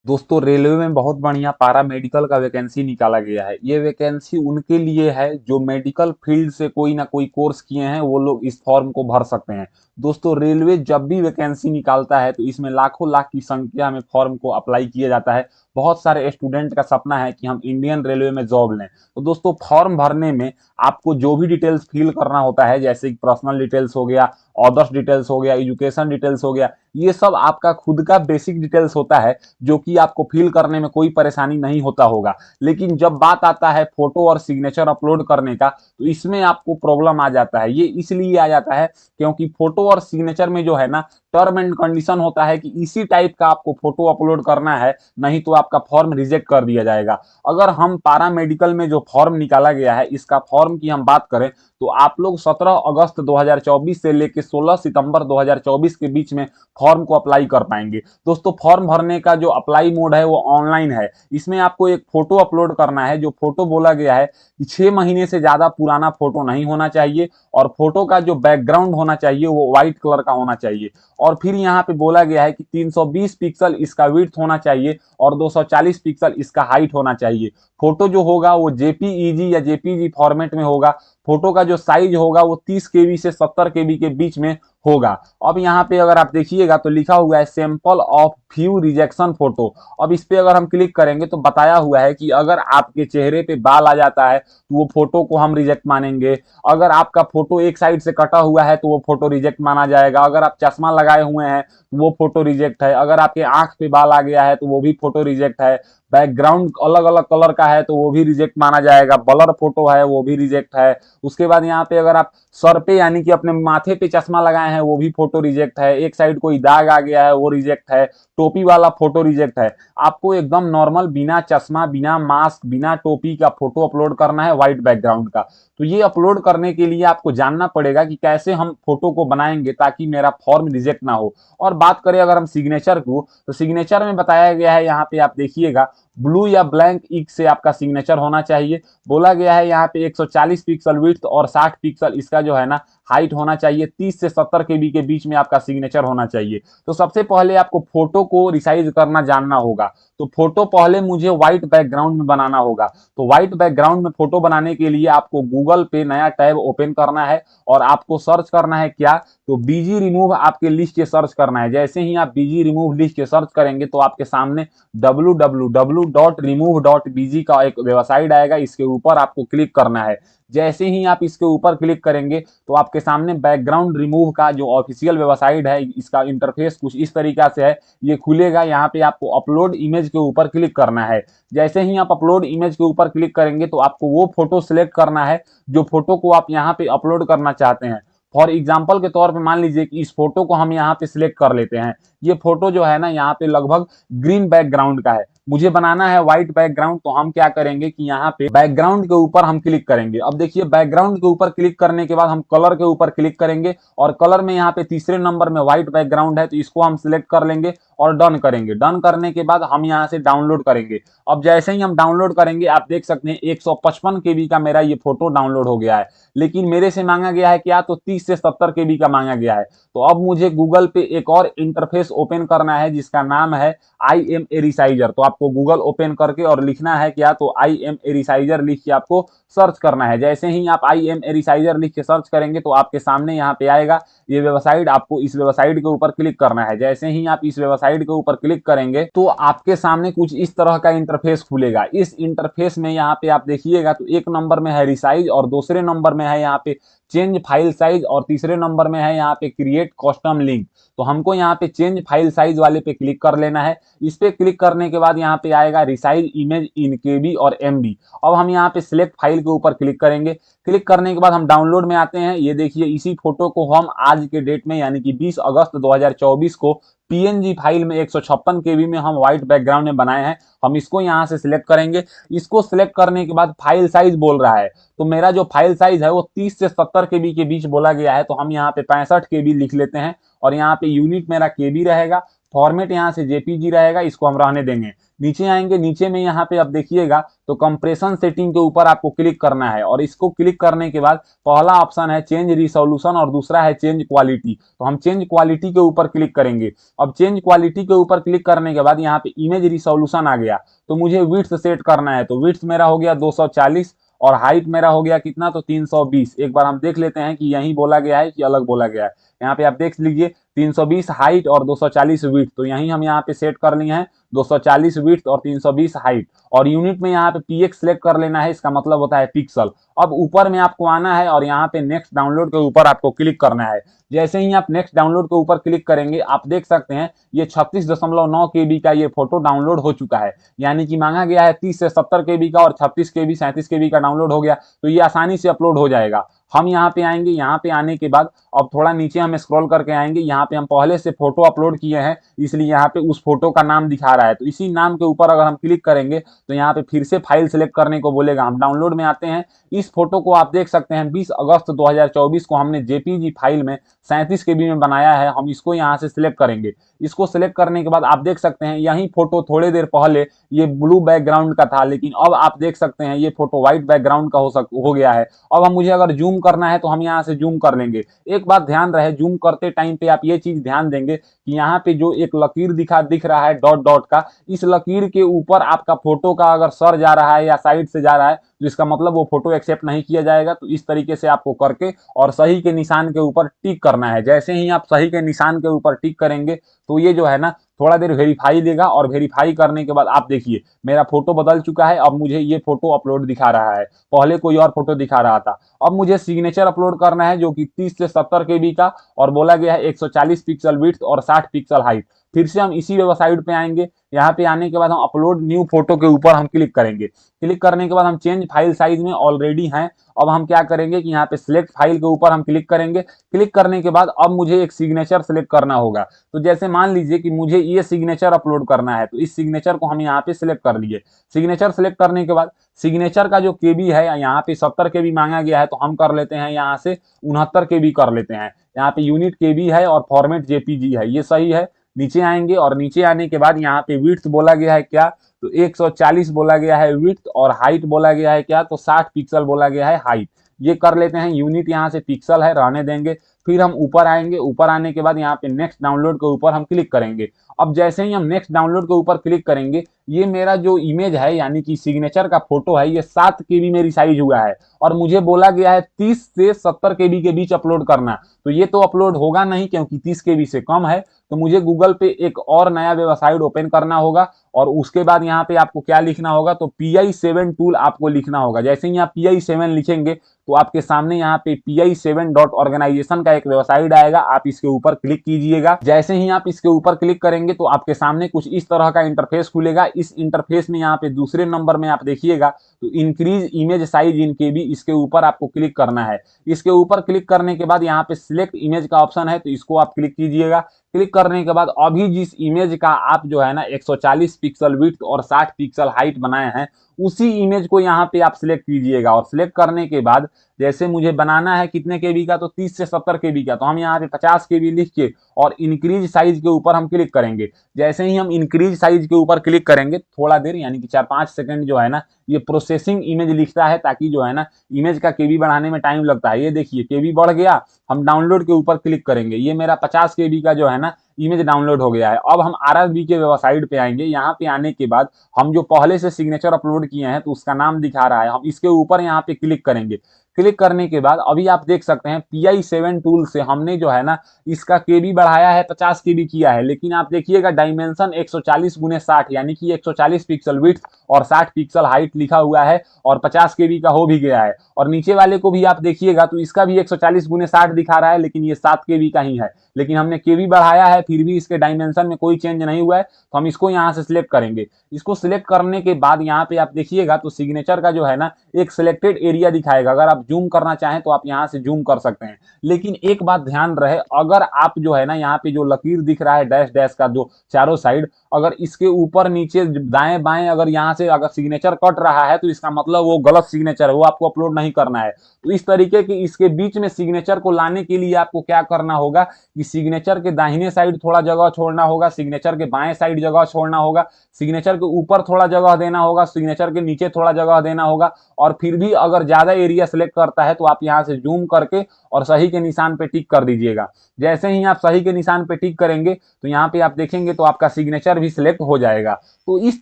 दोस्तों रेलवे में बहुत बढ़िया पारा मेडिकल का वैकेंसी निकाला गया है। ये वैकेंसी उनके लिए है जो मेडिकल फील्ड से कोई ना कोई कोर्स किए हैं, वो लोग इस फॉर्म को भर सकते हैं। दोस्तों रेलवे जब भी वैकेंसी निकालता है तो इसमें लाखों लाख की संख्या में फॉर्म को अप्लाई किया जाता है। बहुत सारे स्टूडेंट का सपना है कि हम इंडियन रेलवे में जॉब लें। तो दोस्तों फॉर्म भरने में आपको जो भी डिटेल्स फिल करना होता है, जैसे कि पर्सनल डिटेल्स हो गया, ऑदर्स डिटेल्स हो गया, एजुकेशन डिटेल्स हो गया, ये सब आपका खुद का बेसिक डिटेल्स होता है जो कि आपको फिल करने में कोई परेशानी नहीं होता होगा। लेकिन जब बात आता है फोटो और सिग्नेचर अपलोड करने का, तो इसमें आपको प्रॉब्लम आ जाता है। ये इसलिए आ जाता है क्योंकि फोटो और सिग्नेचर में जो है ना, टर्म एंड कंडीशन होता है कि इसी टाइप का आपको फोटो अपलोड करना है, नहीं तो आपका फॉर्म रिजेक्ट कर दिया जाएगा। अगर हम पारा मेडिकल में जो फॉर्म निकाला गया है, इसका फॉर्म की हम बात करें तो आप लोग 17 अगस्त 2024 से लेकर 16 सितंबर 2024 के बीच में फॉर्म को अप्लाई कर पाएंगे। दोस्तों फॉर्म भरने का जो अप्लाई मोड है वो ऑनलाइन है। इसमें आपको एक फोटो अपलोड करना है। जो फोटो बोला गया है कि 6 महीने से ज्यादा पुराना फोटो नहीं होना चाहिए, और फोटो का जो बैकग्राउंड होना चाहिए वो व्हाइट कलर का होना चाहिए। और फिर यहाँ पे बोला गया है कि 320 पिक्सल इसका विड्थ होना चाहिए और 240 पिक्सल इसका हाइट होना चाहिए। फोटो जो होगा वो जेपीईजी या जेपीजी फॉर्मेट में होगा। फोटो का जो साइज होगा वो 30 केबी से 70 केबी के बीच में होगा। अब यहाँ पे अगर आप देखिएगा तो लिखा हुआ है sample of few rejection photo. अब इस पे अगर हम क्लिक करेंगे तो बताया हुआ है कि अगर आपके चेहरे पे बाल आ जाता है तो वो फोटो को हम रिजेक्ट मानेंगे। अगर आपका फोटो एक साइड से कटा हुआ है तो वो फोटो रिजेक्ट माना जाएगा। अगर आप चश्मा लगाए हुए हैं तो वो फोटो रिजेक्ट है। अगर आपके आंख पे बाल आ गया है तो वो भी फोटो रिजेक्ट है। बैकग्राउंड अलग अलग कलर का है तो वो भी रिजेक्ट माना जाएगा। ब्लर फोटो है वो भी रिजेक्ट है। उसके बाद यहाँ पे अगर आप सर पे यानी कि अपने माथे पे चश्मा लगाए हैं वो भी फोटो रिजेक्ट है। एक साइड कोई दाग आ गया है वो रिजेक्ट है। टोपी वाला फोटो रिजेक्ट है। आपको एकदम नॉर्मल बिना चश्मा, बिना मास्क, बिना टोपी का फोटो अपलोड करना है व्हाइट बैकग्राउंड का। तो ये अपलोड करने के लिए आपको जानना पड़ेगा कि कैसे हम फोटो को बनाएंगे ताकि मेरा फॉर्म रिजेक्ट ना हो। और बात करें अगर हम सिग्नेचर को, तो सिग्नेचर में बताया गया है, यहाँ पे आप देखिएगा, ब्लू या ब्लैंक इंक से आपका सिग्नेचर होना चाहिए। बोला गया है यहाँ पे 140 पिक्सल विड्थ और 60 पिक्सल इसका जो है ना हाइट होना चाहिए। 30 से 70 केबी के बीच में आपका सिग्नेचर होना चाहिए। तो सबसे पहले आपको फोटो को रिसाइज करना जानना होगा। तो फोटो पहले मुझे व्हाइट बैकग्राउंड में बनाना होगा। तो व्हाइट बैकग्राउंड में फोटो बनाने के लिए आपको गूगल पे नया टैब ओपन करना है और आपको सर्च करना है क्या, तो बीजी रिमूव आपके लिस्ट के सर्च करना है। जैसे ही आप बीजी रिमूव लिस्ट के सर्च करेंगे तो आपके सामने www.remove.bg का एक वेबसाइट आएगा। इसके ऊपर आपको क्लिक करना है। जैसे ही आप इसके ऊपर क्लिक करेंगे तो आपके सामने बैकग्राउंड रिमूव का जो ऑफिशियल वेबसाइट है, इसका इंटरफेस कुछ इस तरीका से है। ये खुलेगा। यहाँ पे आपको अपलोड इमेज के ऊपर क्लिक करना है। जैसे ही आप अपलोड इमेज के ऊपर क्लिक करेंगे तो आपको वो फोटो सिलेक्ट करना है जो फोटो को आप यहाँ पे अपलोड करना चाहते हैं। फॉर एग्जाम्पल के तौर पे मान लीजिए कि इस फोटो को हम यहाँ पे सिलेक्ट कर लेते हैं। ये फोटो जो है ना यहाँ पे लगभग ग्रीन बैकग्राउंड का है। मुझे बनाना है व्हाइट बैकग्राउंड। तो हम क्या करेंगे कि यहाँ पे बैकग्राउंड के ऊपर हम क्लिक करेंगे। अब देखिए बैकग्राउंड के ऊपर क्लिक करने के बाद हम कलर के ऊपर क्लिक करेंगे और कलर में यहाँ पे तीसरे नंबर में व्हाइट बैकग्राउंड है तो इसको हम सिलेक्ट कर लेंगे और डन करेंगे। डन करने के बाद हम यहाँ से डाउनलोड करेंगे। अब जैसे ही हम डाउनलोड करेंगे आप देख सकते हैं 155 केबी का मेरा ये फोटो डाउनलोड हो गया है। लेकिन मेरे से मांगा गया है क्या, तो 30 से 70 केबी का मांगा गया है। तो अब मुझे गूगल पे एक और इंटरफेस ओपन करना है जिसका नाम है आई एम ए रिसाइजर। तो आपको गूगल ओपन करके और लिखना है क्या, तो आई एम ए रिसाइजर लिख के आपको सर्च करना है। जैसे ही आप आई एम ए रिसाइजर लिख के सर्च करेंगे तो आपके सामने यहाँ पे आएगा ये वेबसाइट। आपको इस वेबसाइट के ऊपर क्लिक करना है। जैसे ही आप इस वेबसाइट के ऊपर क्लिक करेंगे तो आपके सामने कुछ इस तरह का इंटरफेस खुलेगा। इस इंटरफेस में यहाँ पे आप देखिएगा तो एक नंबर में है रिसाइज और दूसरे नंबर में है यहाँ पे चेंज फाइल साइज और तीसरे नंबर में है यहाँ पे क्रिएट कस्टम लिंक। तो हमको यहाँ पे चेंज फाइल साइज वाले पे क्लिक कर लेना है। इस पे क्लिक करने के बाद यहाँ पे आएगा रिसाइज इमेज इन केबी और एमबी। अब हम यहाँ पे सिलेक्ट फाइल के ऊपर क्लिक करेंगे। क्लिक करने के बाद हम डाउनलोड में आते हैं। ये देखिए इसी फोटो को हम आज के डेट में यानी कि 20 अगस्त 2024 को पीएनजी फाइल में 156 केबी में हम व्हाइट बैकग्राउंड में बनाए हैं। हम इसको यहाँ से सिलेक्ट करेंगे। इसको सिलेक्ट करने के बाद फाइल साइज बोल रहा है। तो मेरा जो फाइल साइज है वो 30 से 70 केबी के बीच बोला गया है। तो हम यहाँ पे 65 केबी लिख लेते हैं और यहाँ पे यूनिट मेरा केबी रहेगा। फॉर्मेट यहाँ से जेपीजी रहेगा, इसको हम रहने देंगे। नीचे आएंगे, नीचे में यहाँ पे अब देखिएगा तो कंप्रेशन सेटिंग के ऊपर आपको क्लिक करना है, और इसको क्लिक करने के बाद पहला ऑप्शन है चेंज रिसोल्यूशन और दूसरा है चेंज क्वालिटी। तो हम चेंज क्वालिटी के ऊपर क्लिक करेंगे। अब चेंज क्वालिटी के ऊपर क्लिक करने के बाद यहाँ पे इमेज रिसोल्यूशन आ गया, तो मुझे विड्थ सेट करना है। तो विड्थ मेरा हो गया 240 और हाइट मेरा हो गया कितना, तो 320। एक बार हम देख लेते हैं कि यही बोला गया है कि अलग बोला गया है। यहाँ पे आप देख लीजिए 320 हाइट और 240 विड्थ, तो यही हम यहाँ पे सेट कर लिए हैं 240 विड्थ और 320 हाइट। और यूनिट में यहाँ पे पीएक्स सेलेक्ट कर लेना है, इसका मतलब होता है पिक्सल। अब ऊपर में आपको आना है और यहाँ पे नेक्स्ट डाउनलोड के ऊपर आपको क्लिक करना है। जैसे ही आप नेक्स्ट डाउनलोड के ऊपर क्लिक करेंगे, आप देख सकते हैं ये 36.9 केबी का ये फोटो डाउनलोड हो चुका है। यानी कि मांगा गया है 30 से 70 केबी का, और 36 केबी 37 केबी का डाउनलोड हो गया, तो ये आसानी से अपलोड हो जाएगा। हम यहाँ पे आएंगे, यहाँ पे आने के बाद अब थोड़ा नीचे हम स्क्रॉल करके आएंगे। यहाँ पे हम पहले से फोटो अपलोड किए हैं, इसलिए यहाँ पे उस फोटो का नाम दिखा रहा है, तो इसी नाम के ऊपर अगर हम क्लिक करेंगे तो यहाँ पे फिर से फाइल सेलेक्ट करने को बोलेगा। हम डाउनलोड में आते हैं। इस फोटो को आप देख सकते हैं 20 अगस्त 2024 को हमने जेपीजी फाइल में 37 केबी में बनाया है। हम इसको यहाँ से सिलेक्ट करेंगे। इसको सिलेक्ट करने के बाद आप देख सकते हैं यही फोटो थोड़ी देर पहले ये ब्लू बैकग्राउंड का था, लेकिन अब आप देख सकते हैं ये फोटो व्हाइट बैकग्राउंड का हो गया है। अब हम मुझे अगर जूम करना है तो हम यहाँ से जूम कर लेंगे। एक बात ध्यान रहे, जूम करते टाइम पे आप ये चीज ध्यान देंगे कि यहाँ पे जो एक लकीर दिख रहा है डॉट डॉट का, इस लकीर के ऊपर आपका फोटो का अगर सर जा रहा है या साइड से जा रहा है तो इसका मतलब वो फोटो एक्सेप्ट नहीं किया जाएगा। तो इस तरीके से आपको करके और सही के निशान के ऊपर टिक करना है। जैसे ही आप सही के निशान के ऊपर टिक करेंगे तो ये जो है ना थोड़ा देर वेरीफाई देगा, और वेरीफाई करने के बाद आप देखिए मेरा फोटो बदल चुका है। अब मुझे ये फोटो अपलोड दिखा रहा है, पहले कोई और फोटो दिखा रहा था। अब मुझे सिग्नेचर अपलोड करना है जो कि 30 से 70 केबी का, और बोला गया है 140 पिक्सल विड्थ और 60 पिक्सल हाइट। फिर से हम इसी वेबसाइट पे आएंगे। यहाँ पे आने के बाद हम अपलोड न्यू फोटो के ऊपर हम क्लिक करेंगे। क्लिक करने के बाद हम चेंज फाइल साइज में ऑलरेडी हैं। अब हम क्या करेंगे कि यहाँ पे सिलेक्ट फाइल के ऊपर हम क्लिक करेंगे। क्लिक करने के बाद अब मुझे एक सिग्नेचर सेलेक्ट करना होगा। तो जैसे मान लीजिए कि मुझे ये सिग्नेचर अपलोड करना है, तो इस सिग्नेचर को हम यहाँ पे सिलेक्ट कर लिए। सिग्नेचर सेलेक्ट करने के बाद सिग्नेचर का जो केबी है यहाँ पे 70 केबी मांगा गया है, तो हम कर लेते हैं यहाँ से 69 केबी कर लेते हैं। यहाँ पे यूनिट केबी है और फॉर्मेट जेपीजी है, ये सही है। नीचे आएंगे और नीचे आने के बाद यहाँ पे विड्थ बोला गया है क्या, तो 140 बोला गया है विड्थ, और हाइट बोला गया है क्या, तो 60 पिक्सल बोला गया है हाइट। ये कर लेते हैं। यूनिट यहाँ से पिक्सल है, रहने देंगे। फिर हम ऊपर आएंगे। ऊपर आने के बाद यहाँ पे नेक्स्ट डाउनलोड के ऊपर हम क्लिक करेंगे। अब जैसे ही हम नेक्स्ट डाउनलोड के ऊपर क्लिक करेंगे, ये मेरा जो इमेज है यानी कि सिग्नेचर का फोटो है, ये 7 केबी मेरी साइज हुआ है, और मुझे बोला गया है 30 से 70 केबी के बीच अपलोड करना। तो ये तो अपलोड होगा नहीं क्योंकि 30 केबी से कम है। तो मुझे गूगल पे एक और नया वेबसाइट ओपन करना होगा, और उसके बाद यहाँ पे आपको क्या लिखना होगा, तो PI7 टूल आपको लिखना होगा। जैसे ही आप PI7 लिखेंगे तो आपके सामने यहाँ पे PI7.organization का एक वेबसाइट आएगा। आप इसके ऊपर क्लिक कीजिएगा। जैसे ही आप इसके ऊपर क्लिक करेंगे तो आपके सामने कुछ इस तरह का इंटरफेस खुलेगा। इस इंटरफेस में यहाँ पे दूसरे नंबर में आप देखिएगा तो इंक्रीज इमेज साइज इन केबी, इसके ऊपर आपको क्लिक करना है। इसके ऊपर क्लिक करने के बाद यहाँ पे सिलेक्ट इमेज का ऑप्शन है, तो इसको आप क्लिक कीजिएगा। क्लिक करने के बाद अभी जिस इमेज का आप जो है ना 140 पिक्सल विड्थ और 60 पिक्सल हाइट बनाए हैं, उसी इमेज को यहाँ पे आप सिलेक्ट कीजिएगा। और सिलेक्ट करने के बाद जैसे मुझे बनाना है कितने केबी का, तो 30 से 70 केबी का, तो हम यहाँ पे 50 केबी लिख के और इंक्रीज साइज के ऊपर हम क्लिक करेंगे। जैसे ही हम इंक्रीज साइज के ऊपर क्लिक करेंगे, थोड़ा देर यानी कि 4-5 सेकंड जो है ना ये प्रोसेसिंग इमेज लिखता है, ताकि जो है ना इमेज का केबी बढ़ाने में टाइम लगता है। ये देखिए केबी बढ़ गया। हम डाउनलोड के ऊपर क्लिक करेंगे, ये मेरा 50 केबी का जो है ना इमेज डाउनलोड हो गया है। अब हम RRB के वेबसाइट पे आएंगे। यहाँ पे आने के बाद हम जो पहले से सिग्नेचर अपलोड किए हैं तो उसका नाम दिखा रहा है, हम इसके ऊपर यहाँ पे क्लिक करेंगे। क्लिक करने के बाद अभी आप देख सकते हैं PI7 टूल से हमने जो है ना इसका केबी बढ़ाया है, 50 केबी किया है, लेकिन आप देखिएगा डायमेंशन 140x60 यानी कि 140 पिक्सल विड्थ और 60 पिक्सल हाइट लिखा हुआ है, और 50 केबी का हो भी गया है। और नीचे वाले को भी आप देखिएगा तो इसका भी 140x60 दिखा रहा है, लेकिन ये 7 केबी का ही है। लेकिन हमने केबी बढ़ाया है, फिर भी इसके डायमेंशन में कोई चेंज नहीं हुआ है, तो हम इसको यहाँ से सिलेक्ट करेंगे। इसको सिलेक्ट करने के बाद यहाँ पे आप देखिएगा तो सिग्नेचर का जो है ना एक सिलेक्टेड एरिया दिखाएगा। अगर आप आप जूम करना चाहें तो आप यहाँ से जूम कर सकते हैं। लेकिन एक बात ध्यान रहे, अगर आप जो है ना यहाँ पे जो लकीर दिख रहा है डैश डैश का जो चारों साइड, अगर इसके ऊपर नीचे दाएं बाएं अगर यहाँ से अगर सिग्नेचर कट रहा है तो इसका मतलब वो गलत सिग्नेचर है, वो आपको अपलोड नहीं करना है। तो इस तरीके की इसके बीच में सिग्नेचर को लाने के लिए आपको क्या करना होगा कि सिग्नेचर के दाहिने साइड थोड़ा जगह छोड़ना होगा, सिग्नेचर के बाएं साइड जगह छोड़ना होगा, सिग्नेचर के ऊपर थोड़ा जगह देना होगा, सिग्नेचर के नीचे थोड़ा जगह देना होगा। और फिर भी अगर ज्यादा एरिया सेलेक्ट करता है तो आप यहां से जूम करके और सही के निशान पे टिक कर दीजिएगा। जैसे ही आप सही के निशान पे टिक करेंगे तो यहाँ पे आप देखेंगे तो आपका सिग्नेचर भी सिलेक्ट हो जाएगा। तो इस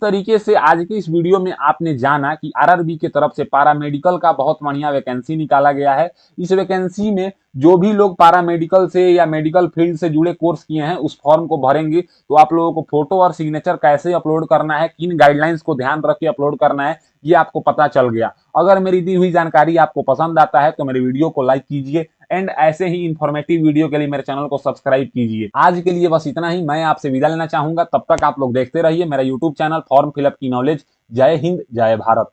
तरीके से आज के इस वीडियो में आपने जाना कि आरआरबी की तरफ से पैरामेडिकल का बहुत बढ़िया वैकेंसी निकाला गया है। इस वैकेंसी में जो भी लोग पैरामेडिकल से या मेडिकल फील्ड से जुड़े कोर्स किए हैं उस फॉर्म को भरेंगे तो आप लोगों को फोटो और सिग्नेचर कैसे अपलोड करना है, किन गाइडलाइंस को ध्यान रख के अपलोड करना है, ये आपको पता चल गया। अगर मेरी दी हुई जानकारी आपको पसंद आता है तो मेरे वीडियो को लाइक कीजिए एंड ऐसे ही इंफॉर्मेटिव वीडियो के लिए मेरे चैनल को सब्सक्राइब कीजिए। आज के लिए बस इतना ही, मैं आपसे विदा लेना चाहूंगा। तब तक आप लोग देखते रहिए मेरा यूट्यूब चैनल फॉर्म फिलअप की नॉलेज। जय हिंद, जय भारत।